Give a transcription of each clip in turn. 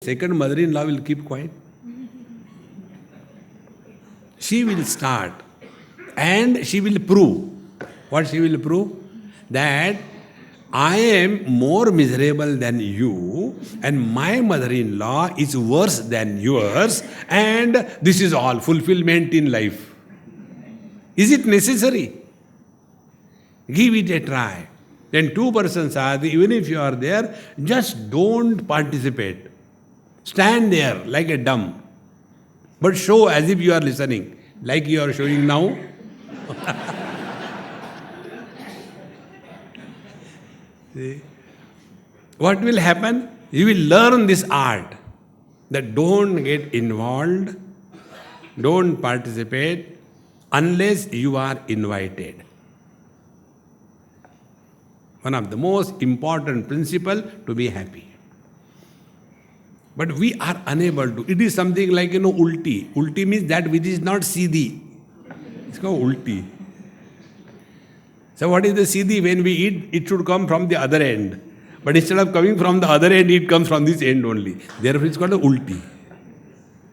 Second mother-in-law will keep quiet. She will start and she will prove. What she will prove? That I am more miserable than you and my mother-in-law is worse than yours and this is all fulfillment in life. Is it necessary? Give it a try. Then two persons are there, even if you are there, just don't participate. Stand there like a dumb, but show as if you are listening, like you are showing now. See? What will happen? You will learn this art that don't get involved, don't participate unless you are invited. One of the most important principles to be happy. But we are unable to. It is something like, ulti. Ulti means that which is not siddhi. It's called ulti. So what is the siddhi? When we eat, it should come from the other end. But instead of coming from the other end, it comes from this end only. Therefore it's called a ulti.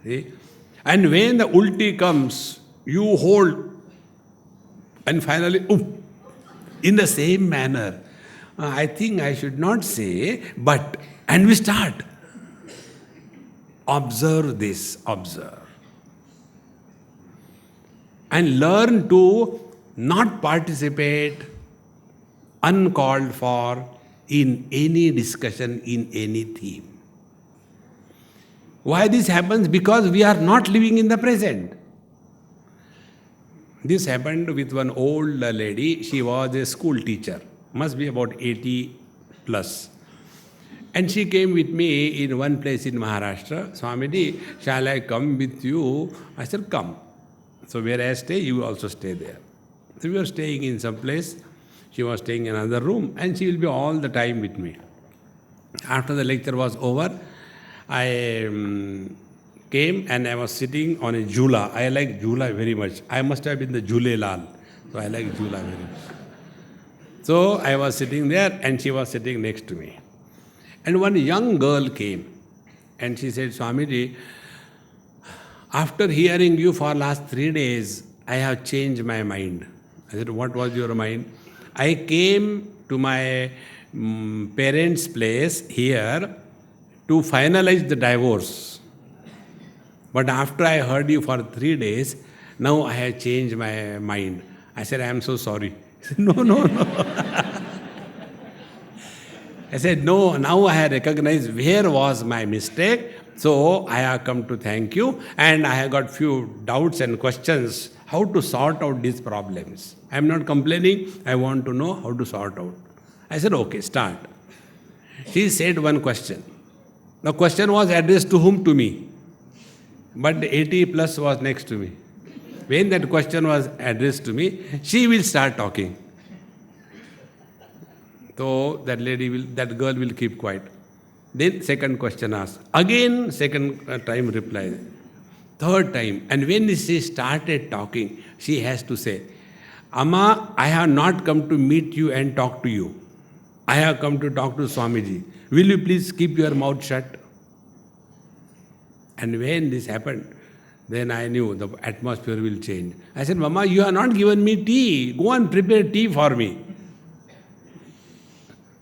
See? And when the ulti comes, you hold. And finally, in the same manner. I think I should not say, but, and we start. Observe this, observe. And learn to not participate uncalled for in any discussion, in any theme. Why this happens? Because we are not living in the present. This happened with one old lady. She was a school teacher, must be about 80 plus. And she came with me in one place in Maharashtra. Swamiji, shall I come with you? I said, come. So where I stay, you also stay there. So we were staying in some place. She was staying in another room and she will be all the time with me. After the lecture was over, I came and I was sitting on a jhula. I like jhula very much. I must have been the jhule lal. So I like jhula very much. So I was sitting there and she was sitting next to me. And one young girl came and she said, Swamiji, after hearing you for last 3 days, I have changed my mind. I said, what was your mind? I came to my parents' place here to finalize the divorce. But after I heard you for 3 days, now I have changed my mind. I said, I am so sorry. He said, no. I said, no, now I have recognized where was my mistake. So I have come to thank you and I have got few doubts and questions how to sort out these problems. I am not complaining. I want to know how to sort out. I said, okay, start. She said one question. The question was addressed to whom? To me. But the 80 plus was next to me. When that question was addressed to me, she will start talking. So that girl will keep quiet. Then second question asked. Again second time reply. Third time. And when she started talking, she has to say, Amma, I have not come to meet you and talk to you. I have come to talk to Swamiji. Will you please keep your mouth shut? And when this happened, then I knew the atmosphere will change. I said, Mama, you have not given me tea. Go and prepare tea for me.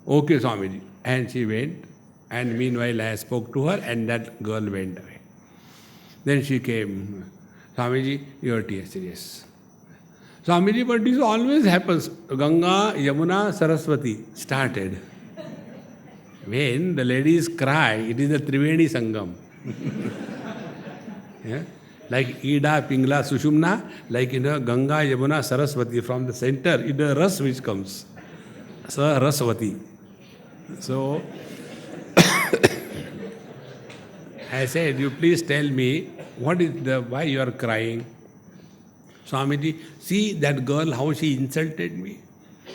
Okay, Swamiji. And she went. And meanwhile, I spoke to her and that girl went away. Then she came. Swamiji, your tea. I said, yes. Swamiji, but this always happens. Ganga, Yamuna, Saraswati started. When the ladies cry, it is a Triveni Sangam. Yeah? Like Ida, Pingla, Sushumna, like Ganga, Yamuna, Saraswati, from the center, it is a Ras which comes. Saraswati. So, I said, you please tell me, why you are crying? Swamiji, see that girl, how she insulted me.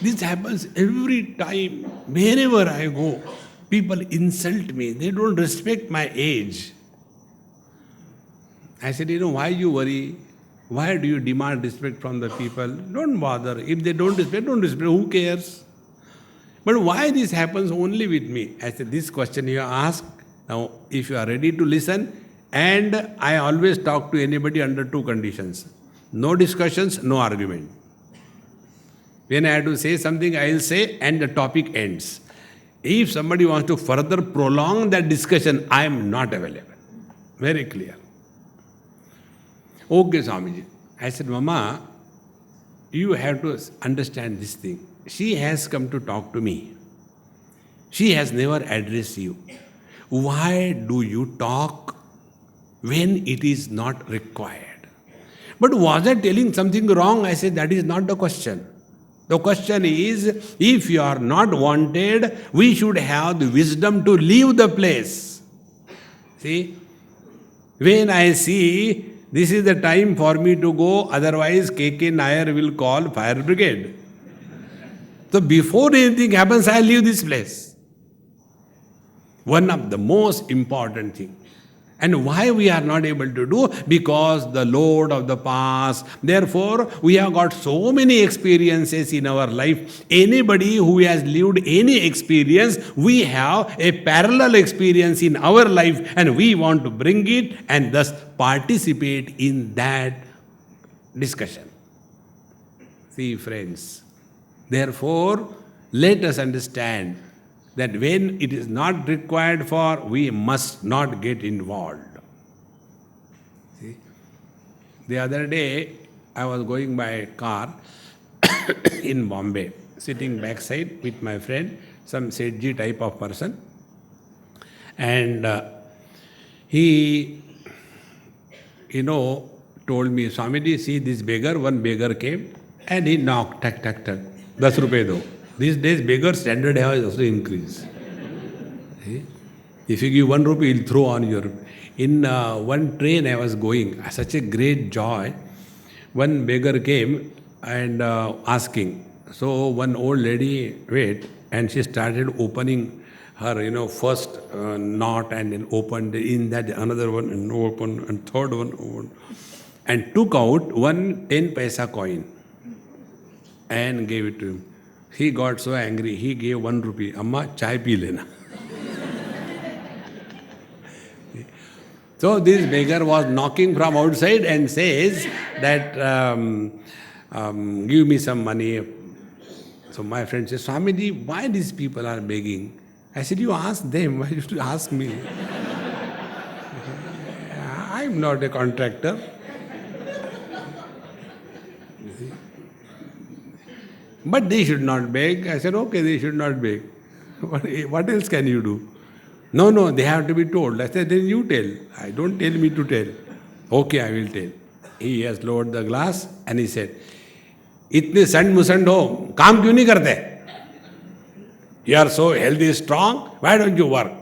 This happens every time. Wherever I go, people insult me. They don't respect my age. I said, why you worry? Why do you demand respect from the people? Don't bother. If they don't respect, who cares? But why this happens only with me? I said, this question you ask, Now, if you are ready to listen, and I always talk to anybody under two conditions. No discussions, no argument. When I have to say something, I will say, and the topic ends. If somebody wants to further prolong that discussion, I am not available. Very clear. Okay, Swamiji. I said, Mama, you have to understand this thing. She has come to talk to me. She has never addressed you. Why do you talk when it is not required? But was I telling something wrong? I said, that is not the question. The question is, if you are not wanted, we should have the wisdom to leave the place. See, when I see this is the time for me to go, otherwise KK Nair will call fire brigade. So before anything happens, I leave this place. One of the most important things. And why we are not able to do? Because the load of the past. Therefore, we have got so many experiences in our life. Anybody who has lived any experience, we have a parallel experience in our life and we want to bring it and thus participate in that discussion. See, friends, therefore, let us understand that when it is not required for, we must not get involved. See? The other day, I was going by car in Bombay, sitting backside with my friend, some Sethji type of person. And he, told me, Swamiji, see this beggar, one beggar came and he knocked, tak, tak, tak, 10 rupees do. These days, beggar standard has also increased. See? If you give 1 rupee, he'll throw on your... In one train I was going, such a great joy. One beggar came and asking. So one old lady wait, and she started opening her, first knot, and then opened in that another one, and opened, and third one, opened, and took out one 10 paisa coin and gave it to him. He got so angry, he gave 1 rupee. Amma, chai pee lena. So this beggar was knocking from outside and says that, give me some money. So my friend says, Swamiji, why these people are begging? I said, you ask them, why you should ask me? I'm not a contractor. But they should not beg. I said, okay, they should not beg. What else can you do? No, they have to be told. I said, then you tell. I don't tell me to tell. Okay, I will tell. He has lowered the glass and he said, इतने संड मुसंड हो, काम क्यों नहीं करते? You are so healthy, strong, why don't you work?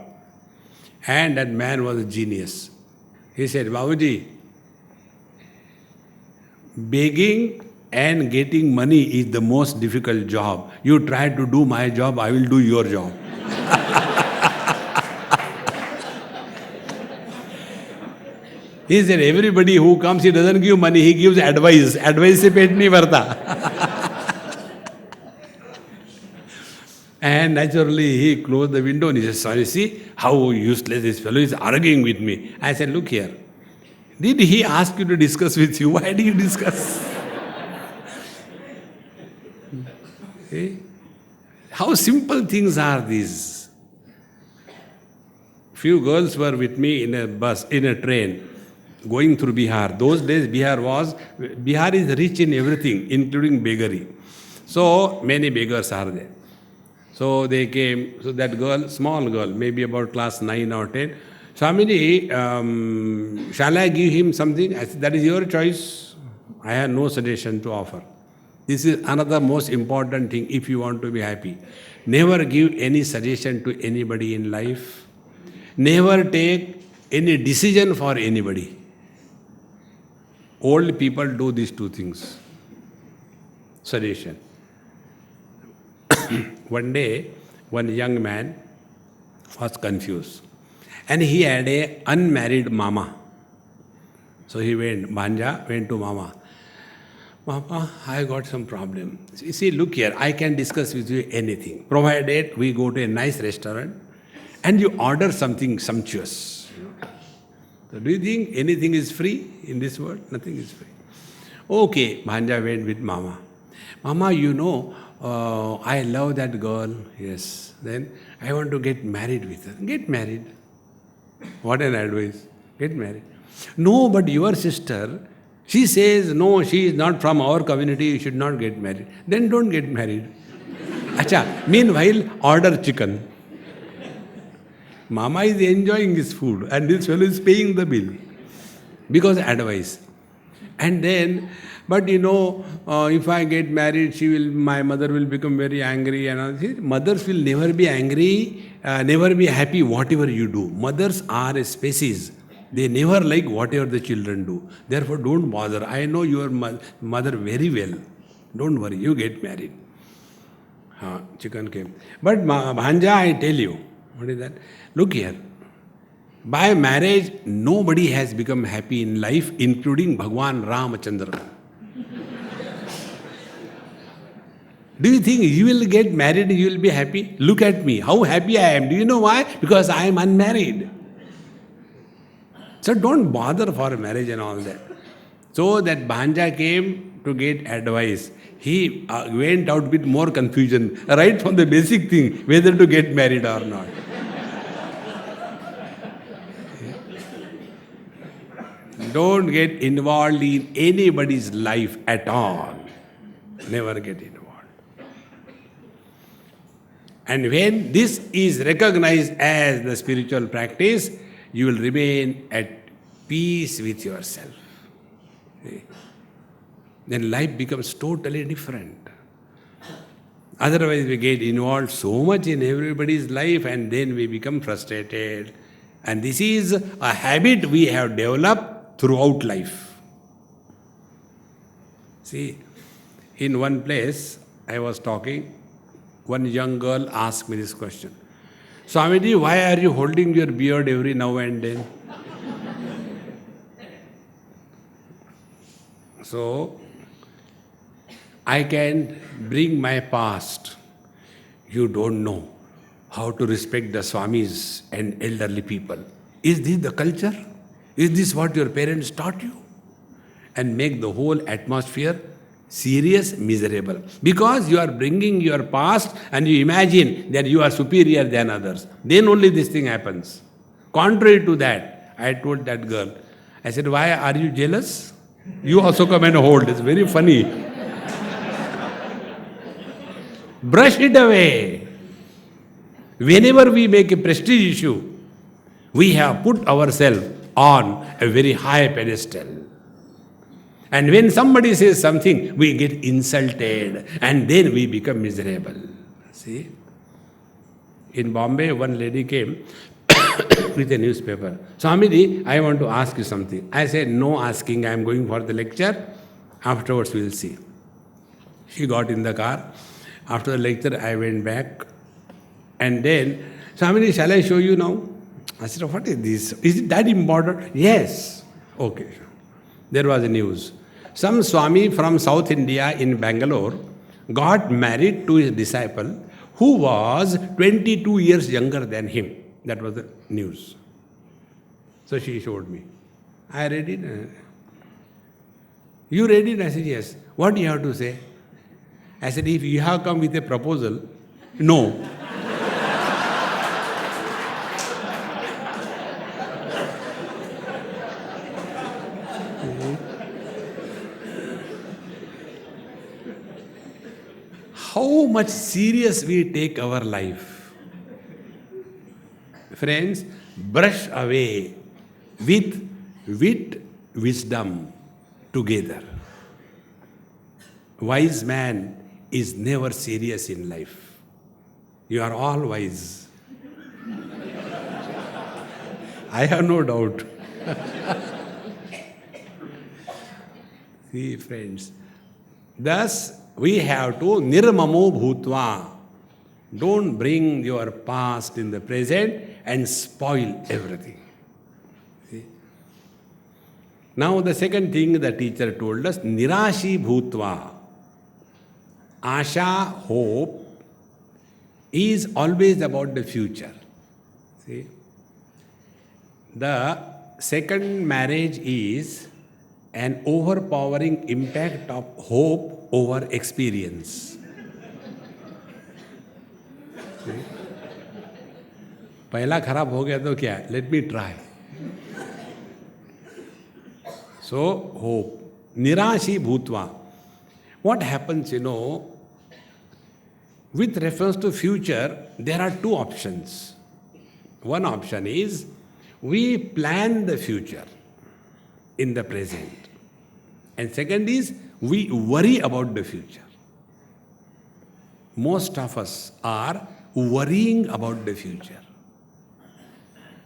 And that man was a genius. He said, Babuji, begging and getting money is the most difficult job. You try to do my job, I will do your job. He said, everybody who comes, he doesn't give money, he gives advice. Advice se pet nahi bharta. And naturally, he closed the window and he said, sorry, see how useless this fellow is arguing with me. I said, look here. Did he ask you to discuss with you? Why do you discuss? See? How simple things are these. Few girls were with me in a bus, in a train, going through Bihar. Those days Bihar is rich in everything, including beggary. So many beggars are there. So they came, so that girl, small girl, maybe about class 9 or 10, Swamiji, shall I give him something? I said, that is your choice. I have no suggestion to offer. This is another most important thing if you want to be happy. Never give any suggestion to anybody in life. Never take any decision for anybody. Old people do these two things. Suggestion. One day, one young man was confused. And he had a unmarried mama. So he Bhanja went to mama. Mama, I got some problem. You see, look here, I can discuss with you anything, provided we go to a nice restaurant and you order something sumptuous. So do you think anything is free in this world? Nothing is free. Okay, Bhanja went with Mama. Mama, I love that girl. Yes. Then I want to get married with her. Get married. What an advice. Get married. No, but your sister, she says, no, she is not from our community, you should not get married. Then don't get married. Acha, meanwhile, order chicken. Mama is enjoying his food and this fellow is paying the bill. Because advice. And then, but if I get married, my mother will become very angry. And all. See, mothers will never be angry, never be happy whatever you do. Mothers are a species. They never like whatever the children do. Therefore, don't bother. I know your mother very well. Don't worry, you get married. Chicken came. But Bhanja, I tell you, what is that? Look here. By marriage, nobody has become happy in life, including Bhagwan Ramachandra. Do you think you will get married, you will be happy? Look at me, how happy I am. Do you know why? Because I am unmarried. So don't bother for marriage and all that. So that Bhanja came to get advice. He went out with more confusion, right from the basic thing, whether to get married or not. Don't get involved in anybody's life at all. Never get involved. And when this is recognized as the spiritual practice, you will remain at peace with yourself. See? Then life becomes totally different. Otherwise, we get involved so much in everybody's life and then we become frustrated. And this is a habit we have developed throughout life. See, in one place I was talking, one young girl asked me this question. Swamiji, why are you holding your beard every now and then? So, I can bring my past. You don't know how to respect the Swamis and elderly people. Is this the culture? Is this what your parents taught you? And make the whole atmosphere serious, miserable. Because you are bringing your past and you imagine that you are superior than others. Then only this thing happens. Contrary to that, I told that girl, I said, why are you jealous? You also come and hold. It's very funny. Brush it away. Whenever we make a prestige issue, we have put ourselves on a very high pedestal. And when somebody says something, we get insulted and then we become miserable. See? In Bombay, one lady came with a newspaper. Swamiji, I want to ask you something. I said, no asking, I am going for the lecture. Afterwards, we will see. She got in the car. After the lecture, I went back. And then, Swamiji, shall I show you now? I said, what is this? Is it that important? Yes. Okay. There was a news. Some Swami from South India in Bangalore got married to his disciple who was 22 years younger than him. That was the news. So she showed me. I read it. You read it? I said, yes. What do you have to say? I said, if you have come with a proposal, no. How much serious we take our life. Friends, brush away with wit, wisdom together. Wise man is never serious in life. You are all wise. I have no doubt. See, friends. Thus, we have to nirmamo bhutva. Don't bring your past in the present and spoil everything. See? Now the second thing the teacher told us, nirashi bhutva. Asha, hope, is always about the future. See? The second marriage is an overpowering impact of hope over experience. See? पहला खराब हो गया तो क्या? Let me try. So, hope. Nirashi bhutva. What happens, with reference to future, there are two options. One option is we plan the future in the present. And second is we worry about the future. Most of us are worrying about the future.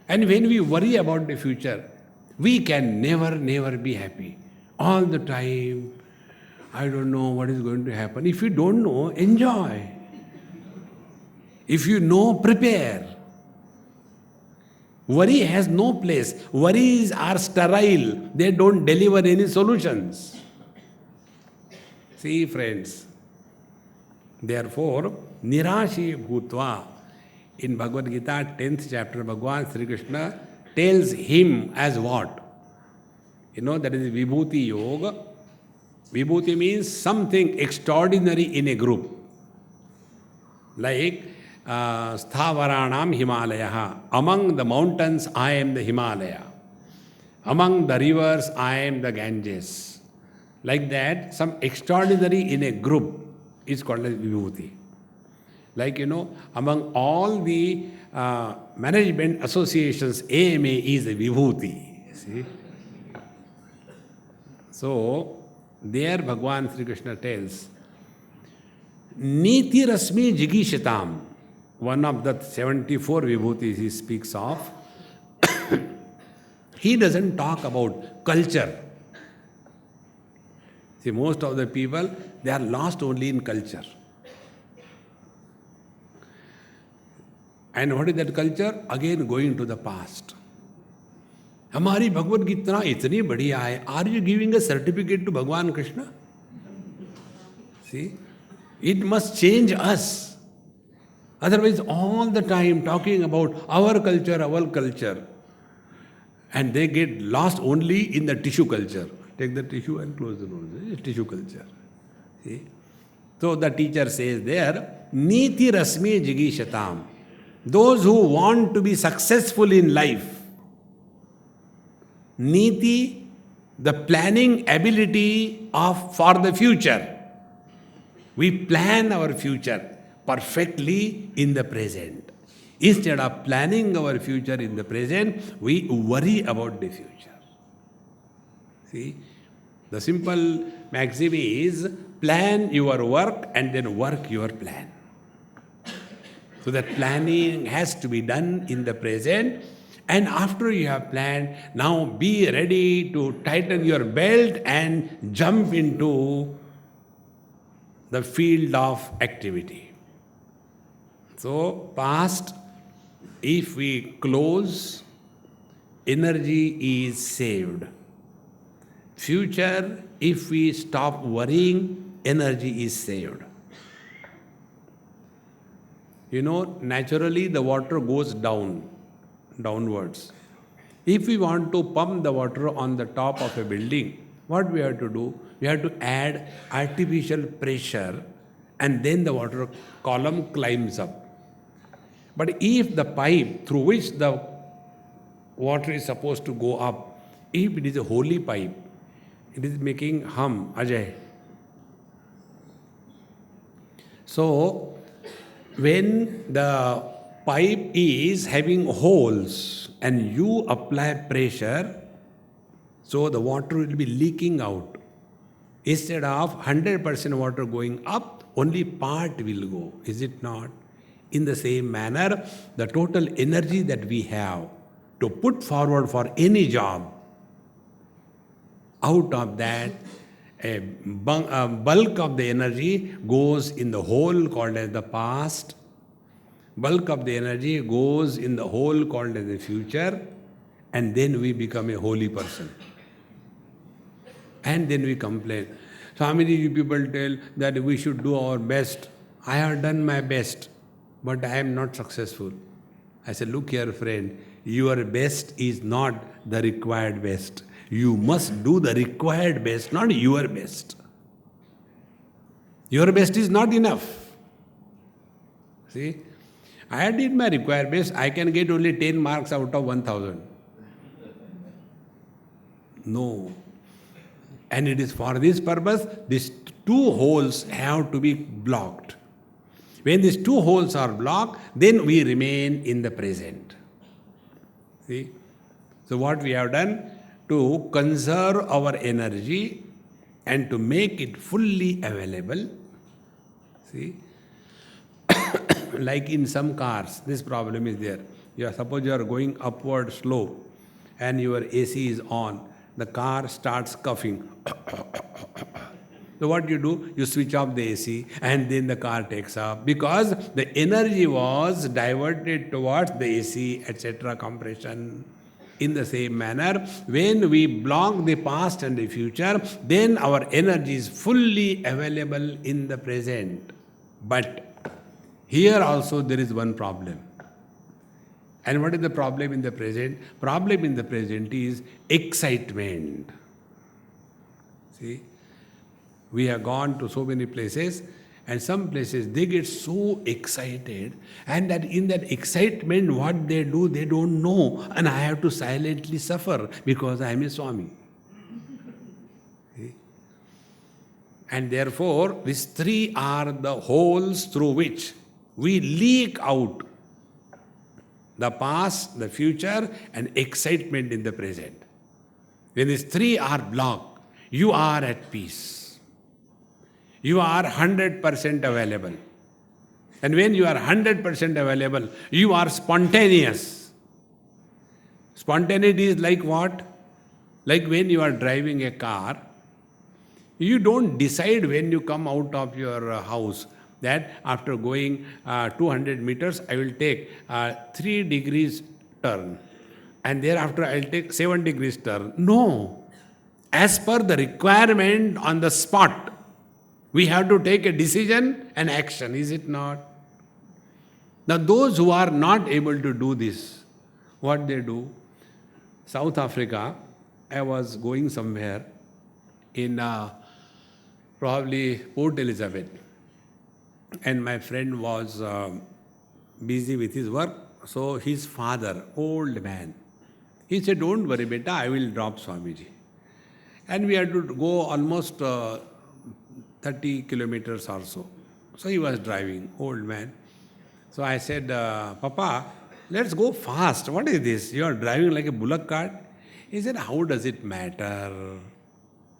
And when we worry about the future, we can never be happy. All the time, I don't know what is going to happen. If you don't know, enjoy. If you know, prepare. Worry has no place. Worries are sterile. They don't deliver any solutions. See, friends. Therefore, Nirashi Bhutva. In Bhagavad Gita, 10th chapter, Bhagavan Sri Krishna tells him as what? That is Vibhuti Yoga. Vibhuti means something extraordinary in a group. Like Sthavaranam Himalaya. Among the mountains, I am the Himalaya. Among the rivers, I am the Ganges. Like that, some extraordinary in a group is called as Vibhuti. Like, among all the management associations, AMA is a Vibhuti. See? So, there Bhagavan Sri Krishna tells, Niti Rasmi Jigishitam, one of the 74 Vibhutis he speaks of, he doesn't talk about culture. See, most of the people, they are lost only in culture. And what is that culture? Again going to the past. हमारी भगवद गीता इतनी बढ़िया है. Are you giving a certificate to Bhagavan Krishna? See? It must change us. Otherwise, all the time talking about our culture. And they get lost only in the tissue culture. Take the tissue and close the nose. It's tissue culture. See? So the teacher says there, Niti Rasmi Jigishatam. Those who want to be successful in life, Niti, the planning ability for the future. We plan our future perfectly in the present. Instead of planning our future in the present, we worry about the future. See, the simple maxim is plan your work and then work your plan. So that planning has to be done in the present, and after you have planned, now be ready to tighten your belt and jump into the field of activity. So past, if we close, energy is saved. Future, if we stop worrying, energy is saved. Naturally the water goes downwards. If we want to pump the water on the top of a building, what we have to do? We have to add artificial pressure and then the water column climbs up. But if the pipe through which the water is supposed to go up, if it is a holy pipe, it is making hum, Ajay. So, when the pipe is having holes and you apply pressure, so the water will be leaking out. Instead of 100% water going up, only part will go. Is it not? In the same manner, the total energy that we have to put forward for any job, out of that, a bulk of the energy goes in the hole called as the past. Bulk of the energy goes in the hole called as the future. And then we become a holy person. And then we complain. Swamiji, you people tell that we should do our best. I have done my best, but I am not successful. I said, look here, friend, your best is not the required best. You must do the required best, not your best. Your best is not enough. See, I did my required best. I can get only 10 marks out of 1000. No. And it is for this purpose, these two holes have to be blocked. When these two holes are blocked, then we remain in the present. See? So what we have done, to conserve our energy and to make it fully available. See? Like in some cars, this problem is there. Suppose you are going upward slow and your AC is on. The car starts coughing. So what do? You switch off the AC and then the car takes off, because the energy was diverted towards the AC, etc., compression. In the same manner, when we block the past and the future, then our energy is fully available in the present. But here also there is one problem. And what is the problem in the present? Problem in the present is excitement. See, we have gone to so many places, and some places they get so excited, and that in that excitement what they do, they don't know, and I have to silently suffer because I am a Swami. See? And therefore, these three are the holes through which we leak out the past, the future, and excitement in the present. When these three are blocked, you are at peace. You are 100% available. And when you are 100% available, you are spontaneous. Spontaneity is like what? Like when you are driving a car, you don't decide when you come out of your house that after going 200 meters, I will take 3 degrees turn, and thereafter I will take 7 degrees turn. No. As per the requirement on the spot, we have to take a decision and action, is it not? Now those who are not able to do this, what they do? South Africa, I was going somewhere in probably Port Elizabeth, and my friend was busy with his work, so his father, old man, he said, don't worry beta, I will drop Swamiji. And we had to go almost 30 kilometers or so. So he was driving, old man. So I said, Papa, let's go fast. What is this? You are driving like a bullock cart? He said, how does it matter?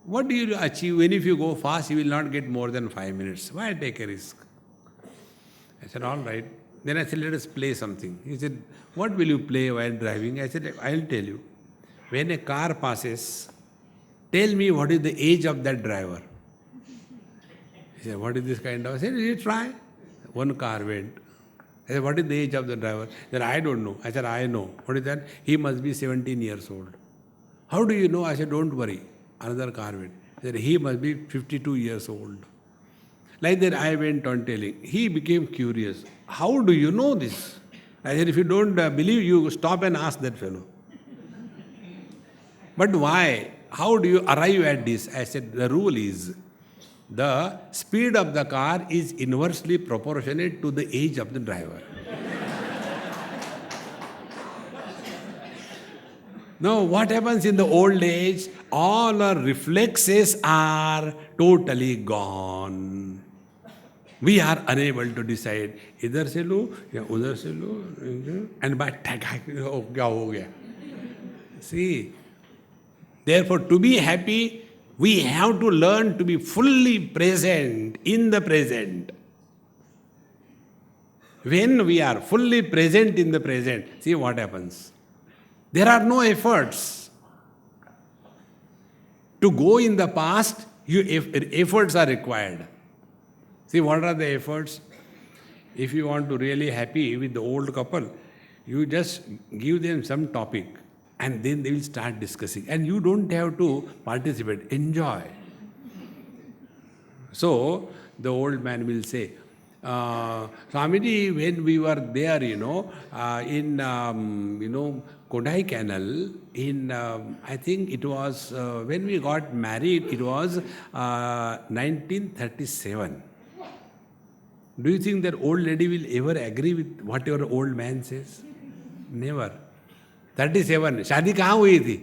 What do you achieve? When if you go fast, you will not get more than 5 minutes. Why take a risk? I said, all right. Then I said, let us play something. He said, what will you play while driving? I said, I'll tell you. When a car passes, tell me what is the age of that driver. He said, what is this kind of? I said, you try. One car went. I said, what is the age of the driver? He said, I don't know. I said, I know. What is that? He must be 17 years old. How do you know? I said, don't worry. Another car went. He said, he must be 52 years old. Like that I went on telling. He became curious. How do you know this? I said, if you don't believe, you stop and ask that fellow. But why? How do you arrive at this? I said, the rule is, the speed of the car is inversely proportionate to the age of the driver. Now, what happens in the old age? All our reflexes are totally gone. We are unable to decide, idhar se lo, ya udhar se lo, and by tag, oh, kya ho gaya? See, therefore, to be happy, we have to learn to be fully present in the present. When we are fully present in the present, see what happens. There are no efforts. To go in the past, efforts are required. See, what are the efforts? If you want to really happy with the old couple, you just give them some topic, and then they will start discussing. And you don't have to participate. Enjoy. So, the old man will say, Swamiji, when we were there, in, Kodai Canal, in, I think it was, when we got married, it was 1937. Do you think that old lady will ever agree with whatever old man says? Never. 37. शादी कहाँ हुई थी?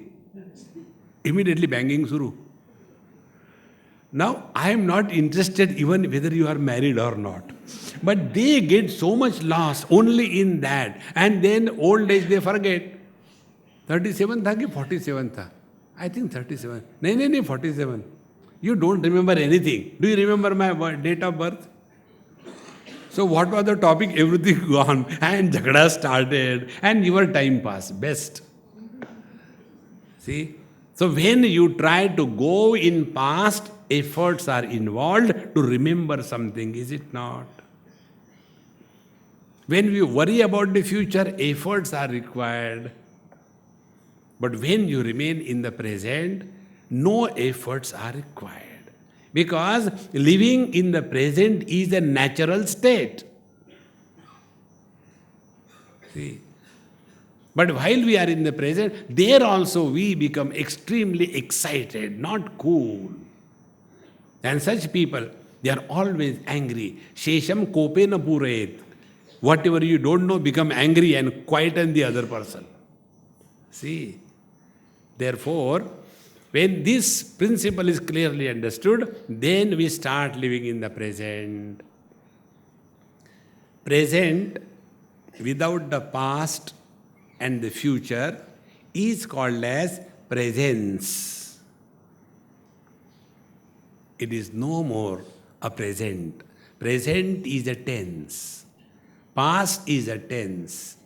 Immediately banging शुरू. Now, I am not interested even whether you are married or not. But they get so much loss only in that. And then old age they forget. 37 था कि 47 था? I think 37. नहीं, 47. You don't remember anything. Do you remember my date of birth? So what was the topic? Everything gone. And jhagda started. And your time passed. Best. See? So when you try to go in past, efforts are involved to remember something, is it not? When we worry about the future, efforts are required. But when you remain in the present, no efforts are required. Because living in the present is a natural state. See? But while we are in the present, there also we become extremely excited, not cool. And such people, they are always angry. Shesham kopena purayet. Whatever you don't know, become angry and quieten the other person. See? Therefore, when this principle is clearly understood, then we start living in the present. Present, without the past and the future, is called as presence. It is no more a present. Present is a tense. Past is a tense.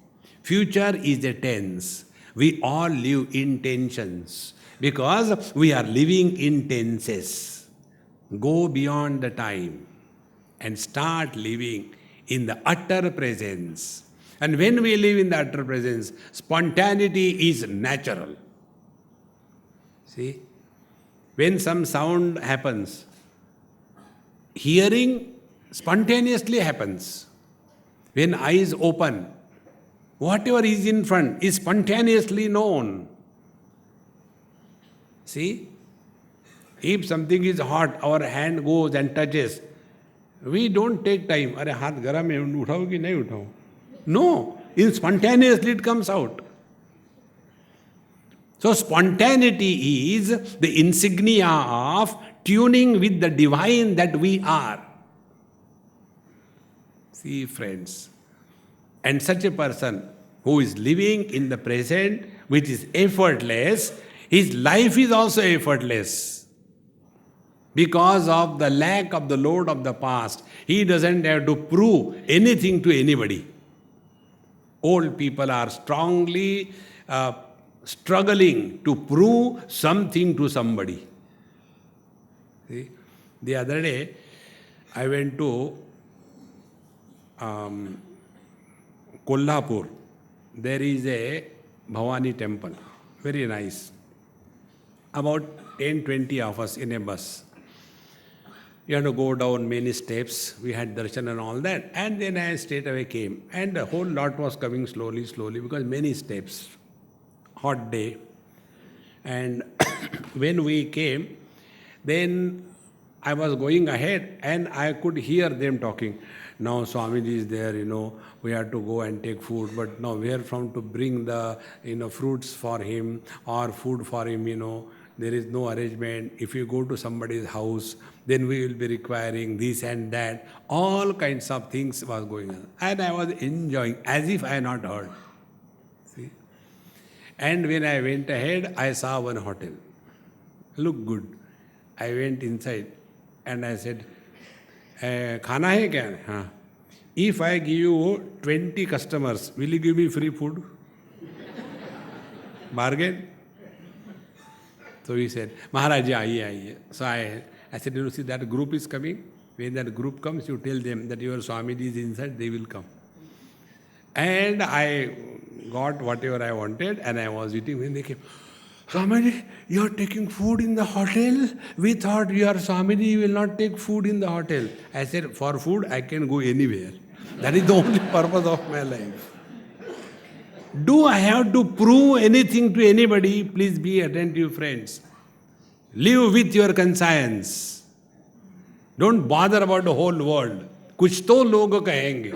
Future is a tense. We all live in tensions because we are living in tenses. Go beyond the time and start living in the utter presence. And when we live in the utter presence, spontaneity is natural. See? When some sound happens, hearing spontaneously happens. When eyes open, whatever is in front is spontaneously known. See? If something is hot, our hand goes and touches. We don't take time. Are haath garam hai, uthao ki nahi uthao? No. Spontaneously it comes out. So spontaneity is the insignia of tuning with the divine that we are. See, friends. And such a person who is living in the present, which is effortless, his life is also effortless. Because of the lack of the load of the past, he doesn't have to prove anything to anybody. Old people are strongly struggling to prove something to somebody. See? The other day, I went to Kolhapur. There is a Bhavani temple. Very nice. About 10-20 of us in a bus. You have to go down many steps. We had darshan and all that. And then I straight away came. And the whole lot was coming slowly because many steps. Hot day. And when we came, then I was going ahead and I could hear them talking. Now Swamiji is there, we have to go and take food, but now where from to bring the, fruits for him or food for him, there is no arrangement. If you go to somebody's house, then we will be requiring this and that. All kinds of things was going on. And I was enjoying as if I had not heard. See? And when I went ahead, I saw one hotel. Looked good. I went inside and I said, khana hai kya? Haan. If I give you 20 customers, will you give me free food? Bargain? So he said, Maharaj, aiye. So I said, see, that group is coming. When that group comes, you tell them that your Swamiji is inside, they will come. And I got whatever I wanted and I was eating. When they came, Swamiji, you are taking food in the hotel? We thought you are Swamiji, you will not take food in the hotel. I said, for food, I can go anywhere. That is the only purpose of my life. Do I have to prove anything to anybody? Please be attentive, friends. Live with your conscience. Don't bother about the whole world. कुछ तो लोग कहेंगे.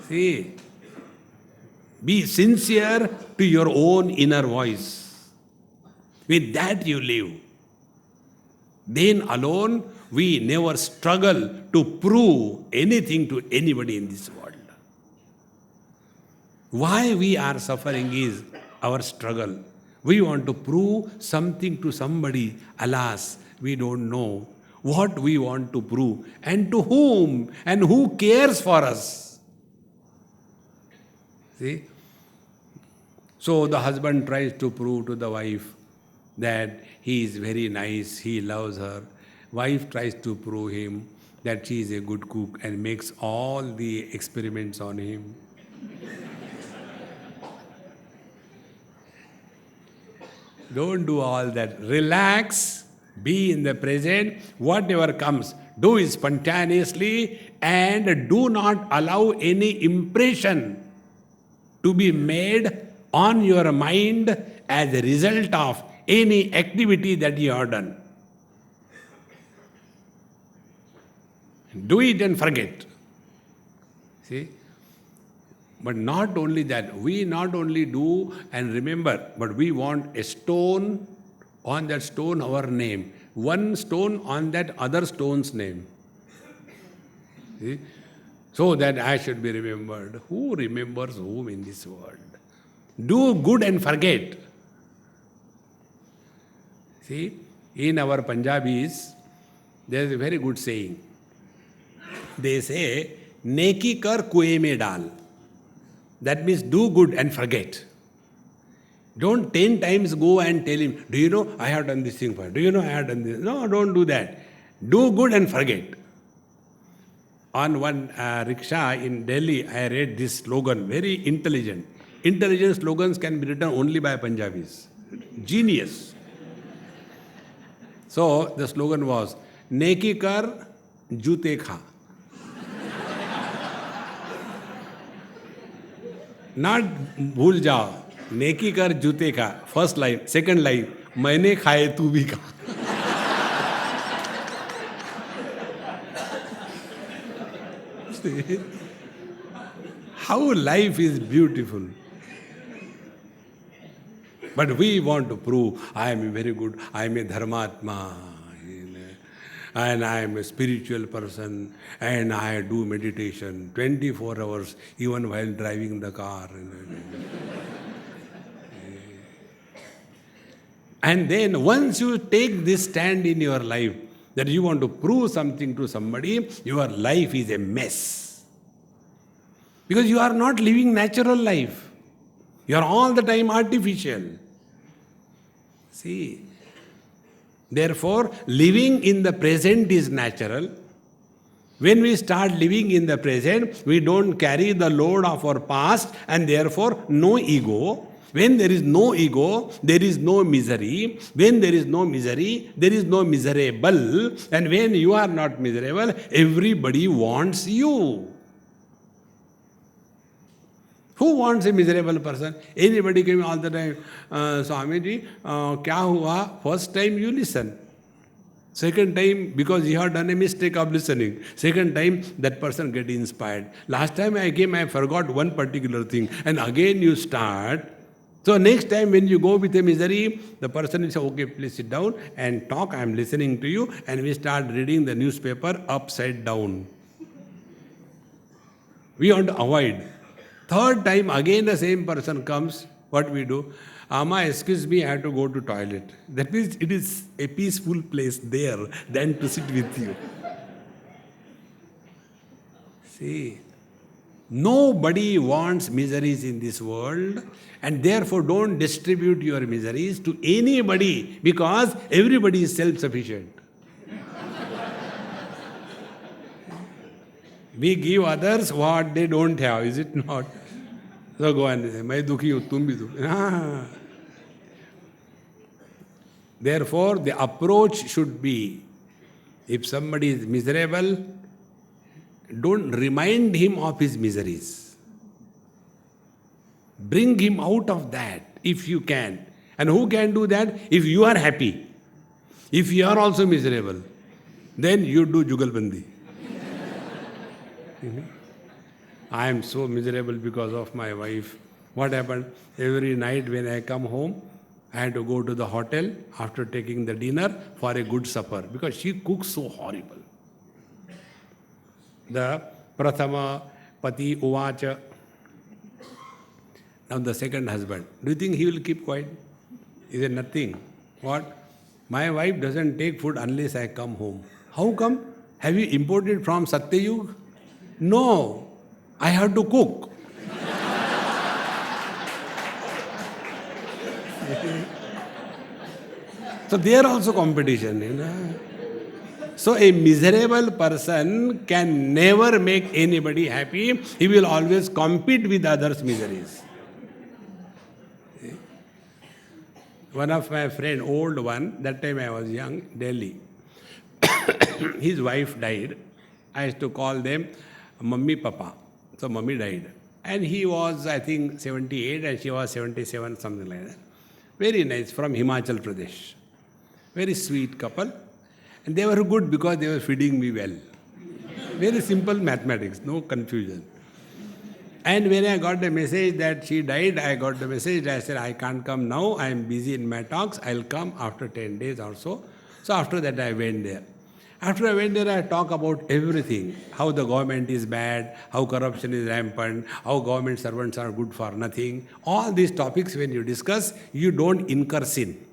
See, be sincere to your own inner voice. With that you live. Then alone we never struggle to prove anything to anybody in this world. Why we are suffering is our struggle. We want to prove something to somebody. Alas, we don't know what we want to prove and to whom and who cares for us. See? So the husband tries to prove to the wife that he is very nice, he loves her. Wife tries to prove him that she is a good cook and makes all the experiments on him. Don't do all that. Relax, be in the present. Whatever comes, do it spontaneously and do not allow any impression to be made on your mind as a result of any activity that you have done. Do it and forget. See? But not only that, we not only do and remember, but we want a stone, on that stone our name, one stone on that other stone's name. See? So that I should be remembered. Who remembers whom in this world? Do good and forget. See, in our Punjabis, there is a very good saying. They say, Neki kar kuएं में डाल. That means do good and forget. Don't 10 times go and tell him, do you know I have done this thing for you? Do you know I have done this? No, don't do that. Do good and forget. On one rickshaw in Delhi, I read this slogan, very intelligent. Intelligent slogans can be written only by Punjabis. Genius. So the slogan was, Neki kar, jute kha. Not भूल जाओ, नेकी कर जूते का. First line, second line, मैंने खाए तू भी खा. How life is beautiful. But we want to prove, I am very good, I am a dharmatma, and I am a spiritual person, and I do meditation 24 hours, even while driving the car. And then once you take this stand in your life, that you want to prove something to somebody, your life is a mess. Because you are not living natural life. You are all the time artificial. See? Therefore, living in the present is natural. When we start living in the present, we don't carry the load of our past and therefore no ego. When there is no ego, there is no misery. When there is no misery, there is no miserable. And when you are not miserable, everybody wants you. Who wants a miserable person? Anybody came all the time, Swamiji, kya hua? First time you listen. Second time, because you have done a mistake of listening. Second time, that person get inspired. Last time I came, I forgot one particular thing. And again you start. So next time when you go with a misery, the person will say, okay, please sit down and talk. I am listening to you. And we start reading the newspaper upside down. We want to avoid. Third time, again the same person comes. What we do? Amma, excuse me, I have to go to toilet. That means it is a peaceful place there than to sit with you. See, nobody wants miseries in this world, and therefore don't distribute your miseries to anybody, because everybody is self-sufficient. We give others what they don't have, is it not? So go and say, मैं दुखी हूँ, तुम भी दुखी. Therefore, the approach should be, if somebody is miserable, don't remind him of his miseries. Bring him out of that if you can. And who can do that? If you are happy. If you are also miserable, then you do Jugalbandi. I am so miserable because of my wife. What happened? Every night when I come home, I had to go to the hotel after taking the dinner for a good supper because she cooks so horrible. The Prathama Pati Uvacha. Now the second husband. Do you think he will keep quiet? He said, nothing. What? My wife doesn't take food unless I come home. How come? Have you imported from Satyayug? No. I have to cook. So there also competition, So a miserable person can never make anybody happy. He will always compete with others' miseries. One of my friend, old one, that time I was young, Delhi. His wife died. I used to call them Mummy Papa. So Mummy died. And he was, I think, 78 and she was 77, something like that. Very nice, from Himachal Pradesh. Very sweet couple. And they were good because they were feeding me well. Very simple mathematics, no confusion. And when I got the message that she died, I got the message. I said, I can't come now. I am busy in my talks. I'll come after 10 days or so. So after that, I went there. After I went there, I talk about everything. How the government is bad, how corruption is rampant, how government servants are good for nothing. All these topics, when you discuss, you don't incur sin.